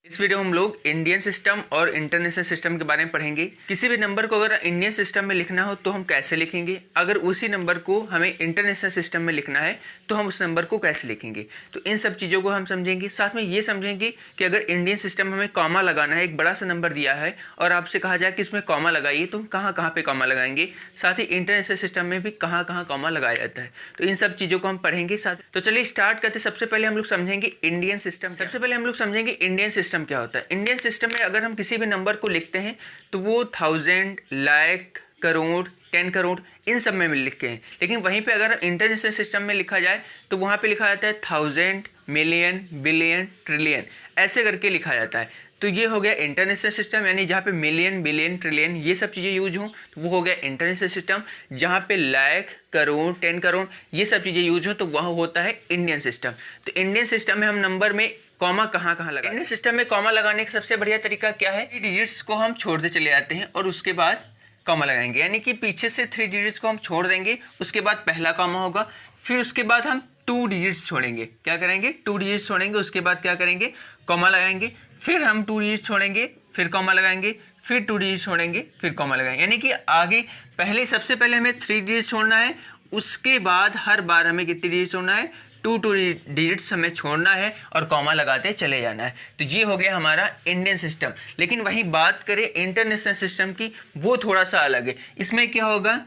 इस वीडियो में हम लोग इंडियन सिस्टम और इंटरनेशनल सिस्टम के बारे में पढ़ेंगे। किसी भी नंबर को अगर इंडियन सिस्टम में लिखना हो तो हम कैसे लिखेंगे, अगर उसी नंबर को हमें इंटरनेशनल सिस्टम में लिखना है तो हम उस नंबर को कैसे लिखेंगे। तो इन सब चीज़ों को हम समझेंगे। साथ में ये समझेंगे कि अगर इंडियन सिस्टम में हमें कॉमा लगाना है, एक बड़ा सा नंबर दिया है और आपसे कहा जाए कि इसमें कॉमा लगाइए, तो हम कहाँ कहाँ पे कॉमा लगाएंगे। साथ ही इंटरनेशनल सिस्टम में भी कहाँ कहाँ कॉमा लगाया जाता है। तो इन सब चीज़ों को हम पढ़ेंगे साथ। तो चलिए स्टार्ट करते। सबसे पहले हम लोग समझेंगे इंडियन सिस्टम। सबसे पहले हम लोग समझेंगे इंडियन सिस्टम क्या होता है। इंडियन सिस्टम में अगर हम किसी भी नंबर को लिखते हैं तो वो 1000, लाख, करोड़, 10 करोड़ इन सब में लिखते हैं। लेकिन वहीं पे अगर इंटरनेशनल सिस्टम में लिखा जाए तो वहाँ पे लिखा जाता है 1000, मिलियन, बिलियन, ट्रिलियन, ऐसे करके लिखा जाता है। तो ये हो गया इंटरनेशनल सिस्टम, यानी जहाँ पे मिलियन, बिलियन, ट्रिलियन ये सब चीज़ें यूज हों तो वो हो गया इंटरनेशनल सिस्टम। जहाँ पे लाख, करोड़, 10 करोड़ ये सब चीज़ें यूज हो तो वह होता है इंडियन सिस्टम। तो इंडियन सिस्टम में हम नंबर में कॉमा कहाँ कहाँ लगाएंगे। इंडियन सिस्टम में कॉमा लगाने का सबसे बढ़िया तरीका क्या है, 3 डिजिट्स को हम छोड़ते चले जाते हैं और उसके बाद कॉमा लगाएंगे। यानी कि पीछे से 3 डिजिट्स को हम छोड़ देंगे, उसके बाद पहला कॉमा होगा, फिर उसके बाद हम 2 डिजिट्स छोड़ेंगे। क्या करेंगे, 2 डिजिट्स छोड़ेंगे, उसके बाद क्या करेंगे, कॉमा लगाएंगे, फिर हम 2 डिजिट्स छोड़ेंगे, फिर कॉमा लगाएंगे, फिर 2 डिजिट्स छोड़ेंगे, फिर कॉमा लगाएंगे। यानी कि आगे पहले सबसे पहले हमें 3 डिजिट्स छोड़ना है, उसके बाद हर बार हमें कितनी डिजिट्स छोड़ना है, 2 डिजिट्स हमें छोड़ना है और कॉमा लगाते चले जाना है। तो ये हो गया हमारा इंडियन सिस्टम। लेकिन वहीं बात करें इंटरनेशनल सिस्टम की, वो थोड़ा सा अलग है। इसमें क्या होगा,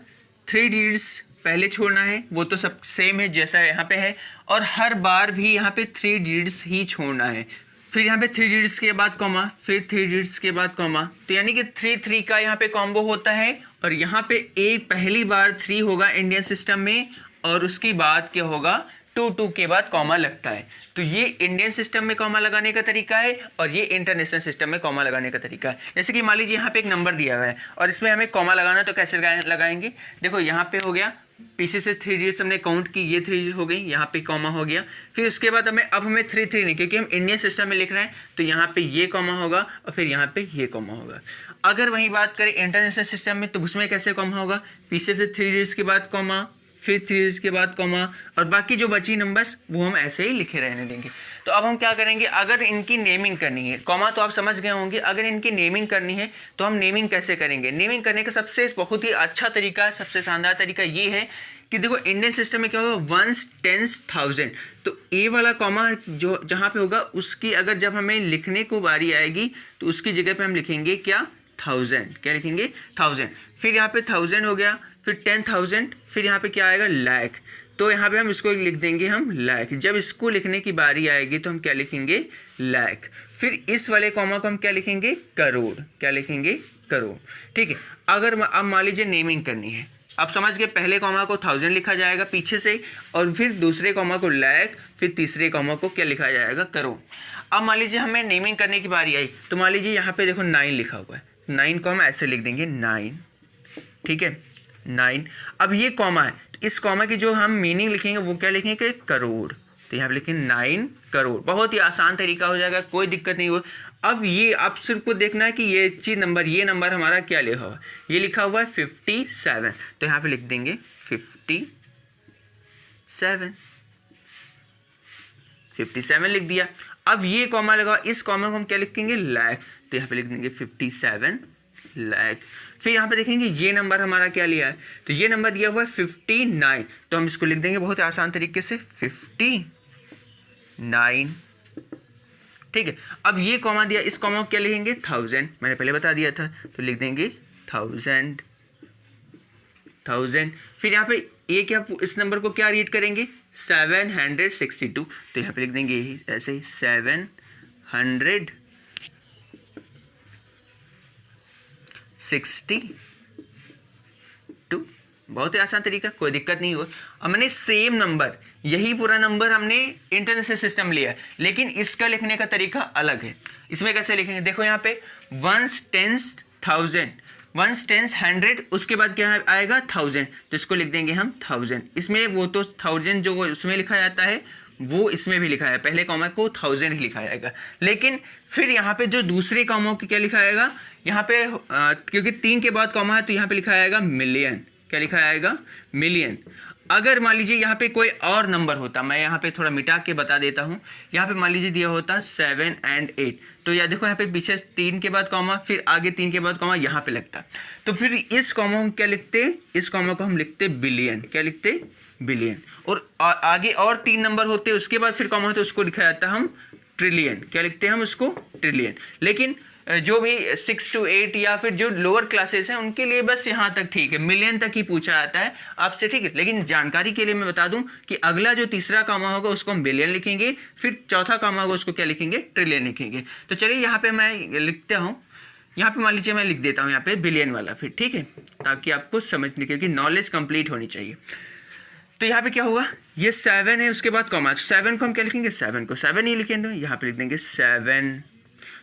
3 डिजिट्स पहले छोड़ना है, वो तो सब सेम है जैसा यहाँ पे है, और हर बार भी यहाँ पे 3 डिजिट्स ही छोड़ना है। फिर यहाँ पे 3 डिजिट्स के बाद कॉमा, फिर 3 डिजिट्स के बाद कॉमा। तो यानी कि 3 का यहाँ पे कॉम्बो होता है, और यहाँ पे एक पहली बार 3 होगा इंडियन सिस्टम में, और उसके बाद क्या होगा, 2 के बाद कॉमा लगता है। तो ये इंडियन सिस्टम में कॉमा लगाने का तरीका है और ये इंटरनेशनल सिस्टम में कॉमा लगाने का तरीका है। जैसे कि मान लीजिए यहाँ पे एक नंबर दिया हुआ है और इसमें हमें कॉमा लगाना, तो कैसे लगाएंगे। देखो यहाँ पे हो गया, पीछे से 3 डिजिट्स हमने काउंट की, ये 3 डिजिट हो गई, यहाँ पे कॉमा हो गया। फिर उसके बाद हमें 3 नहीं, क्योंकि हम इंडियन सिस्टम में लिख रहे हैं तो यहाँ पे ये कॉमा होगा और फिर यहाँ पे ये कॉमा होगा। अगर वहीं बात करें इंटरनेशनल सिस्टम में तो उसमें कैसे कॉमा होगा, पीछे से 3 डिजिट्स के बाद कॉमा, फिर 3 डिजिट्स के बाद कॉमा, और बाकी जो बची नंबर्स वो हम ऐसे ही लिखे रहने देंगे। तो अब हम क्या करेंगे, अगर इनकी नेमिंग करनी है, कॉमा तो आप समझ गए होंगे, अगर इनकी नेमिंग करनी है तो हम नेमिंग कैसे करेंगे। नेमिंग करने का सबसे बहुत ही अच्छा तरीका, सबसे शानदार तरीका ये है कि देखो इंडियन सिस्टम में क्या होगा, 1, 10, 1000। तो ए वाला कॉमा जो जहाँ पे होगा उसकी अगर जब हमें लिखने को बारी आएगी तो उसकी जगह पे हम लिखेंगे क्या, 1000। क्या लिखेंगे, 1000। फिर यहाँ पे 1000 हो गया, फिर 10,000, फिर यहाँ पे क्या आएगा, लाख। तो यहाँ पे हम इसको लिख देंगे हम लाख। जब इसको लिखने की बारी आएगी तो हम क्या लिखेंगे, लाख। फिर इस वाले कॉमा को हम क्या लिखेंगे, करोड़। क्या लिखेंगे, करोड़। ठीक है। अगर अब मान लीजिए नेमिंग करनी है, आप समझ गए, पहले कॉमा को 1000 लिखा जाएगा पीछे से, और फिर दूसरे कॉमा को लाख, फिर तीसरे कॉमा को क्या लिखा जाएगा, करोड़। अब मान लीजिए हमें नेमिंग करने की बारी आई, तो मान लीजिए यहाँ पे देखो 9 लिखा हुआ है, 9 को हम ऐसे लिख देंगे 9। ठीक है, 9। अब ये कॉमा है, तो इस कॉमा की जो हम मीनिंग लिखेंगे वो क्या लिखेंगे, करोड़। तो यहाँ पे लिखेंगे 9 करोड़। बहुत ही आसान तरीका हो जाएगा, कोई दिक्कत नहीं हो। अब ये आप सिर्फ को देखना है कि ये चीज़ नंबर, ये नंबर हमारा क्या लिखा हुआ है, ये लिखा हुआ है 57। तो यहाँ पे लिख देंगे 57 लिख दिया। अब ये कॉमा लगा, इस कॉमा को हम क्या लिखेंगे, लाख। तो यहाँ पे लिख देंगे 57 लाख। फिर यहाँ पे देखेंगे ये नंबर हमारा क्या लिया है, तो ये नंबर दिया हुआ है 59। तो हम इसको लिख देंगे बहुत आसान तरीके से 59। ठीक है। अब ये कॉमा दिया, इस कॉमा को क्या लिखेंगे, 1000। मैंने पहले बता दिया था, तो लिख देंगे 1000। फिर यहाँ पे ये क्या, इस नंबर को क्या रीड करेंगे, 762। तो यहाँ पे लिख देंगे ऐसे ही 762। बहुत ही आसान तरीका, कोई दिक्कत नहीं हो। हमने सेम नंबर, यही पूरा नंबर हमने इंटरनेशनल सिस्टम लिया है, लेकिन इसका लिखने का तरीका अलग है। इसमें कैसे लिखेंगे, देखो यहाँ पे 1, 10, 1000, 1, 10, 100, उसके बाद क्या आएगा, 1000। तो इसको लिख देंगे हम 1000। इसमें वो तो 1000 जो उसमें लिखा जाता है वो इसमें भी लिखा है, पहले कॉमा को 1000 ही लिखा जाएगा। लेकिन फिर यहाँ पे जो दूसरे कॉमा की क्या लिखा जाएगा, यहाँ पे क्योंकि 3 के बाद कॉमा है तो यहाँ पे लिखा जाएगा मिलियन। क्या लिखा जाएगा, मिलियन। अगर मान लीजिए यहाँ पे कोई और नंबर होता, मैं यहाँ पे थोड़ा मिटा के बता देता हूँ, यहाँ पे मान लीजिए दिया होता 7 और 8, तो या देखो यहाँ पे पीछे 3 के बाद कॉमा, फिर आगे 3 के बाद कॉमा यहाँ पे लगता, तो फिर इस कॉमा को क्या लिखते, इस कॉमा को हम लिखते बिलियन, क्या लिखते, बिलियन। और आगे और 3 नंबर होते, उसके बाद फिर कॉमा होते, उसको लिखा जाता हम ट्रिलियन, क्या लिखते हैं हम उसको, ट्रिलियन। लेकिन जो भी 6 to 8 या फिर जो लोअर क्लासेस हैं उनके लिए बस यहाँ तक ठीक है, मिलियन तक ही पूछा जाता है आपसे, ठीक है। लेकिन जानकारी के लिए मैं बता दूं कि अगला जो तीसरा कॉमा होगा उसको हम बिलियन लिखेंगे, फिर चौथा कॉमा होगा उसको क्या लिखेंगे, ट्रिलियन लिखेंगे। तो चलिए यहाँ पे मैं लिखता हूँ, यहाँ पे मान लीजिए मैं लिख देता हूँ यहाँ पे बिलियन वाला, फिर ठीक है, ताकि आपको समझने क्योंकि नॉलेज कंप्लीट होनी चाहिए। तो यहाँ पे क्या होगा, ये 7 है, उसके बाद कॉमा, 7 को हम क्या लिखेंगे, 7 को 7 ही लिखेंगे, यहाँ पे लिख देंगे 7।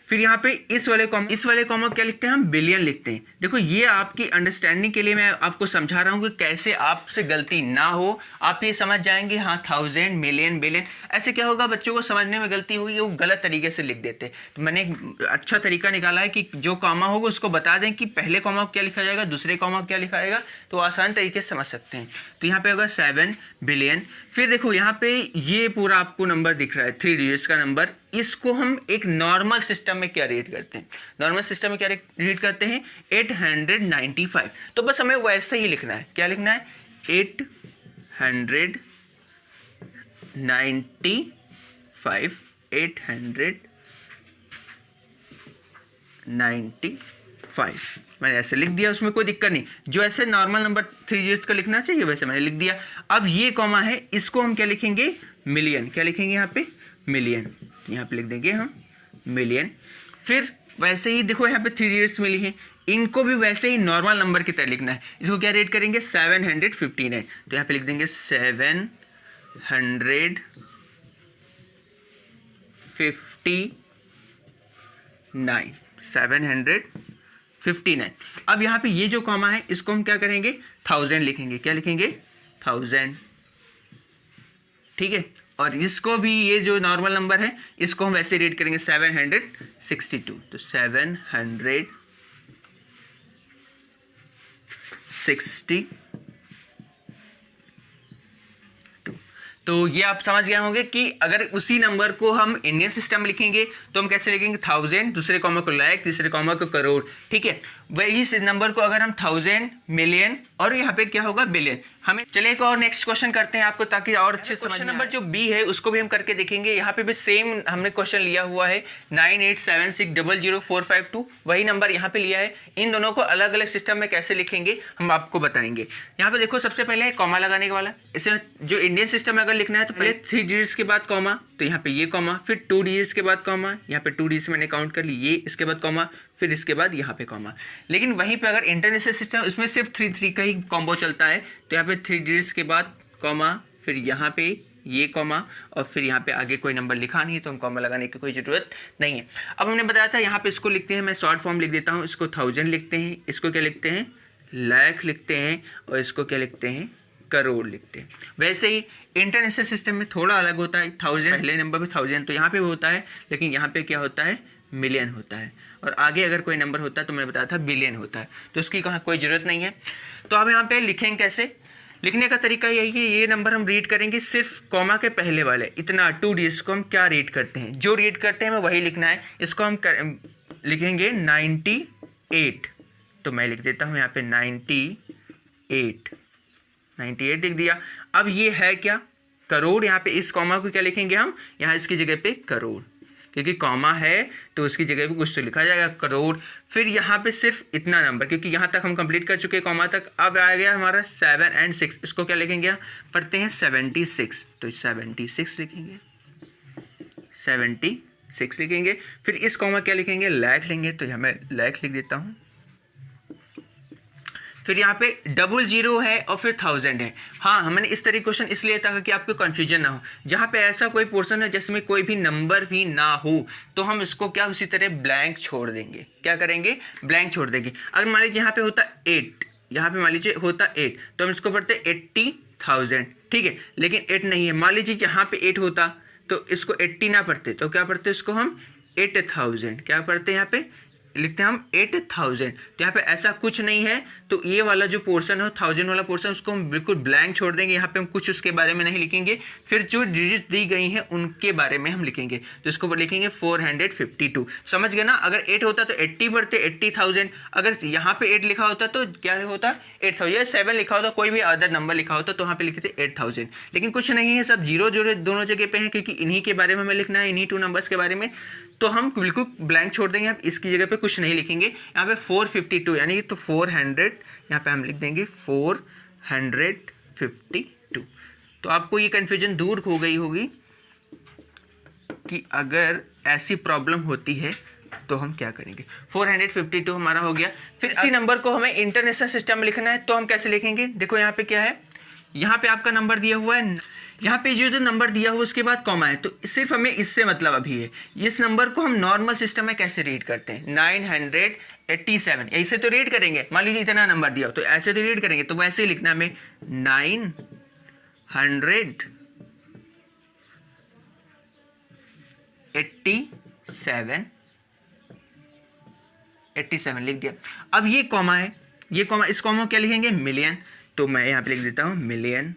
फिर यहाँ पे इस वाले कॉमा क्या लिखते हैं हम, बिलियन लिखते हैं। देखो ये आपकी अंडरस्टैंडिंग के लिए मैं आपको समझा रहा हूँ कि कैसे आपसे गलती ना हो, आप ये समझ जाएंगे हाँ 1000, मिलियन, बिलियन। ऐसे क्या होगा, बच्चों को समझने में गलती होगी, वो गलत तरीके से लिख देते। तो मैंने एक अच्छा तरीका निकाला है कि जो कॉमा होगा उसको बता दें कि पहले कॉमा क्या लिखा जाएगा, दूसरे कॉमा क्या लिखा जाएगा, तो आसान तरीके से समझ सकते हैं। तो यहाँ पे होगा 7 बिलियन। फिर देखो यहाँ पे ये पूरा आपको नंबर दिख रहा है 3 डिजिट्स का नंबर, इसको हम एक नॉर्मल सिस्टम में क्या रीड करते हैं, नॉर्मल सिस्टम में क्या रीड करते हैं, 895। तो बस हमें वैसे ही लिखना है, क्या लिखना है, 895, 895। मैंने ऐसे लिख दिया, उसमें कोई दिक्कत नहीं, जो ऐसे नॉर्मल नंबर 3 डिजिट्स का लिखना चाहिए वैसे मैंने लिख दिया। अब ये कॉमा है, इसको हम क्या लिखेंगे, मिलियन, क्या लिखेंगे यहाँ पे, मिलियन, यहाँ पे लिख देंगे हम मिलियन। फिर वैसे ही देखो यहाँ पे 3 डिजिट्स मिली हैं, इनको भी वैसे ही नॉर्मल नंबर की तरह लिखना है। इसको क्या रेट करेंगे, 759, तो यहाँ पे लिख देंगे 759, 759। अब यहाँ पे ये जो कॉमा है इसको हम क्या करेंगे, 1000 लिखेंगे, क्या लिखेंगे, 1000, ठीक है। और इसको भी ये जो नॉर्मल नंबर है इसको हम वैसे रीड करेंगे 762, तो 762। तो ये आप समझ गए होंगे कि अगर उसी नंबर को हम इंडियन सिस्टम में लिखेंगे तो हम कैसे लिखेंगे, 1000, दूसरे कॉमा को लाख, तीसरे कॉमा को करोड़, ठीक है। वही इस नंबर को अगर हम 1000, मिलियन और यहाँ पे क्या होगा, बिलियन। हमें चलिए एक और नेक्स्ट क्वेश्चन करते हैं आपको, ताकि और अच्छे समझ। नंबर जो बी है उसको भी हम करके देखेंगे। यहाँ पे भी सेम हमने क्वेश्चन लिया हुआ है 9876000452, वही नंबर यहाँ पे लिया है। इन दोनों को अलग अलग सिस्टम में कैसे लिखेंगे हम आपको बताएंगे। यहाँ पे देखो सबसे पहले है कॉमा लगाने वाला। इसे जो इंडियन सिस्टम में अगर लिखना है तो पहले 3 डिजिट्स के बाद कॉमा, तो यहाँ पे ये कॉमा, फिर 2 डिजिट्स के बाद कॉमा, यहाँ पे 2 डिजिट्स मैंने काउंट कर ली, ये इसके बाद कॉमा, फिर इसके बाद यहाँ पे कॉमा। लेकिन वहीं पे अगर इंटरनेशनल सिस्टम उसमें सिर्फ 3 का ही कॉम्बो चलता है, तो यहाँ पे 3 डिजिट्स के बाद कॉमा, फिर यहाँ पे ये कॉमा, और फिर यहाँ पे आगे कोई नंबर लिखा नहीं तो हम कॉमा लगाने की कोई ज़रूरत नहीं है। अब हमने बताया था यहाँ पे इसको लिखते हैं, मैं शॉर्ट फॉर्म लिख देता हूँ, इसको 1000 लिखते हैं, इसको क्या लिखते हैं, लाख लिखते हैं, और इसको क्या लिखते हैं, करोड़ लिखते हैं। वैसे ही इंटरनेशनल सिस्टम में थोड़ा अलग होता है, 1000 पहले नंबर पे 1000 तो यहाँ पे भी होता है, लेकिन यहाँ पे क्या होता है, मिलियन होता है, और आगे अगर कोई नंबर होता है तो मैंने बताया था बिलियन होता है, तो उसकी कहाँ कोई ज़रूरत नहीं है। तो अब यहाँ पे लिखेंगे कैसे, लिखने का तरीका यही है, ये नंबर हम रीड करेंगे सिर्फ कॉमा के पहले वाले, इतना 2 डिजिट्स को हम क्या रीड करते हैं, जो रीड करते हैं हमें वही लिखना है। इसको हम लिखेंगे 98, तो मैं लिख देता हूँ यहाँ पे 98 लिख दिया। अब ये है क्या, करोड़। यहाँ पे इस कॉमा को क्या लिखेंगे हम, यहाँ इसकी जगह पे करोड़, क्योंकि कॉमा है तो उसकी जगह पे कुछ तो लिखा जाएगा, करोड़। फिर यहाँ पे सिर्फ इतना नंबर, क्योंकि यहाँ तक हम कंप्लीट कर चुके हैं कॉमा तक। अब आ गया हमारा 7 और 6, इसको क्या लिखेंगे, पढ़ते हैं 76, तो 76 लिखेंगे, 76 लिखेंगे। फिर इस कॉमा क्या लिखेंगे, लाख लेंगे, तो यहाँ मैं लाख लिख देता हूँ। फिर यहाँ पे 00 है और फिर 1000 है। हाँ, हमने इस तरह क्वेश्चन इसलिए था कि आपको कन्फ्यूजन ना हो। जहाँ पे ऐसा कोई पोर्शन है जिसमें कोई भी नंबर भी ना हो, तो हम इसको क्या उसी तरह ब्लैंक छोड़ देंगे। क्या करेंगे, ब्लैंक छोड़ देंगे। अगर मान लीजिए यहाँ पे होता 8, यहाँ पे मान लीजिए होता 8, तो हम इसको पढ़ते 80,000, ठीक है। लेकिन 8 नहीं है, मान लीजिए यहाँ पे 8 होता तो इसको 80 ना पढ़ते, तो क्या पढ़ते इसको हम 8000, क्या पढ़ते हैं यहाँ पे लिखते हैं हम 8000। तो यहाँ पे ऐसा कुछ नहीं है, तो ये वाला जो पोर्शन है 1000 वाला पोर्शन उसको हम बिल्कुल ब्लैंक छोड़ देंगे। यहाँ पे हम कुछ उसके बारे में नहीं लिखेंगे। फिर जो डिजिट दी गई हैं उनके बारे में हम लिखेंगे, तो इसको लिखेंगे 452। समझ गए ना। अगर 8 होता तो 80 बढ़ते 80,000, अगर यहाँ पे 8 लिखा होता तो क्या होता 8000, 7 लिखा होता, कोई भी अदर नंबर लिखा होता तो वहाँ पे लिखते 8000। लेकिन कुछ नहीं है, सब जीरो जीरो दोनों जगह पे हैं, क्योंकि इन्हीं के बारे में हमें लिखना है, इन्हीं 2 नंबर्स के बारे में। तो हम बिल्कुल ब्लैंक छोड़ देंगे, आप इसकी जगह पे कुछ नहीं लिखेंगे। यहाँ पे 452 यानी तो 400, यहाँ पे हम लिख देंगे 452। तो आपको ये कन्फ्यूजन दूर हो गई होगी कि अगर ऐसी प्रॉब्लम होती है तो हम क्या करेंगे। 452 हमारा हो गया। फिर इसी नंबर को हमें इंटरनेशनल सिस्टम में लिखना है, तो हम कैसे लिखेंगे। देखो यहाँ पे क्या है, यहाँ पे आपका नंबर दिया हुआ है, यहाँ पे जो नंबर दिया हुआ उसके बाद कॉमा है, तो सिर्फ हमें इससे मतलब अभी है। इस नंबर को हम नॉर्मल सिस्टम में कैसे रीड करते हैं, 987 ऐसे तो रीड करेंगे। मान लीजिए इतना नंबर दिया हो तो ऐसे तो रीड करेंगे, तो वैसे ही लिखना हमें 987 लिख दिया। अब ये कॉमा है, ये कॉमा, इस कॉमा क्या लिखेंगे, मिलियन। तो मैं यहाँ पे लिख देता हूँ मिलियन।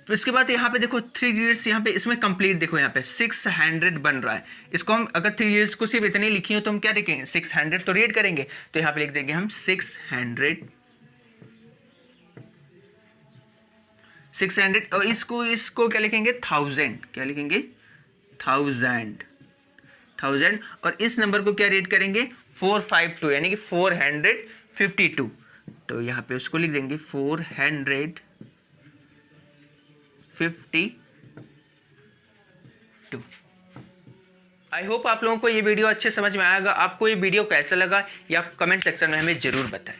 तो इसके बाद यहाँ पे देखो 3 डिजिट्स यहाँ पे इसमें कंप्लीट, देखो यहाँ पे 600 बन रहा है। इसको हम अगर 3 डिजिट्स को सिर्फ इतनी लिखी हो तो हम क्या लिखेंगे, 600 तो रीड करेंगे। तो यहाँ पे लिख देंगे हम 600 और इसको क्या लिखेंगे, 1000। क्या लिखेंगे, 1000। और इस नंबर को क्या रीड करेंगे, 452 यानी कि 452। तो यहाँ पे उसको लिख देंगे 452। आई होप आप लोगों को ये वीडियो अच्छे समझ में आएगा। आपको ये वीडियो कैसा लगा ये आप कमेंट सेक्शन में हमें ज़रूर बताएं।